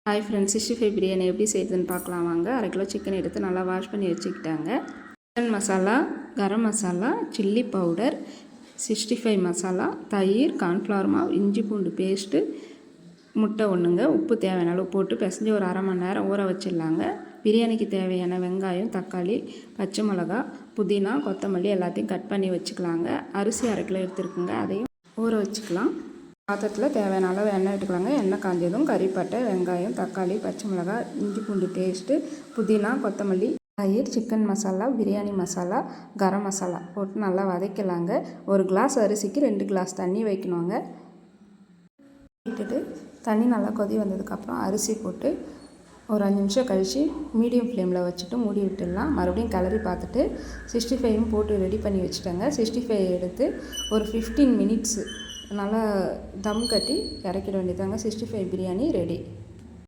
Hi friends, 65 biryani எப்படி செய்யுதுன்னு பார்க்கலாம் வாங்க. 1/2 கிலோ சிக்கன் எடுத்து நல்லா வாஷ் பண்ணி வச்சுக்கிட்டாங்க. Chicken masala, garam masala, chilli powder, 65 masala, தயிர், கார்ன்ஃப்ளவர் மாவு, இஞ்சி பூண்டு பேஸ்ட்டு, முட்டை ஒன்றுங்க, உப்பு தேவையான அளவு போட்டு பிசைஞ்சு ஒரு 1/2 மணி நேரம் ஊற வச்சிடலாங்க. பிரியாணிக்கு தேவையான வெங்காயம், தக்காளி, பச்சை மிளகா, புதினா, கொத்தமல்லி எல்லாத்தையும் கட் பண்ணி வச்சுக்கலாங்க. அரிசி 1/2 கிலோ எடுத்துருக்குங்க, அதையும் ஊற வச்சுக்கலாம். பாத்திரத்தில் தேவையான அளவு எண்ணெய் விட்டுக்கலாங்க. எண்ணெய் காஞ்சதும் கறிப்பட்டை, வெங்காயம், தக்காளி, பச்சை மிளகாய், இஞ்சி பூண்டு பேஸ்ட்டு, புதினா, கொத்தமல்லி, தயிர், சிக்கன் மசாலா, பிரியாணி மசாலா, கரம் மசாலா போட்டு நல்லா வதக்கலாங்க. ஒரு கிளாஸ் அரிசிக்கு 2 கிளாஸ் தண்ணி வைக்கணுங்க. விட்டுட்டு தண்ணி நல்லா கொதி வந்ததுக்கப்புறம் அரிசி போட்டு ஒரு 5 நிமிஷம் கழித்து மீடியம் ஃப்ளேமில் வச்சுட்டு மூடி விட்டுடலாம். மறுபடியும் கிளறி பார்த்துட்டு 65 போட்டு ரெடி பண்ணி வச்சுட்டேங்க. 65 எடுத்து ஒரு 15 மினிட்ஸு நல்லா தம் கட்டி இறக்கிட வேண்டியதாங்க. 65 பிரியாணி ரெடி.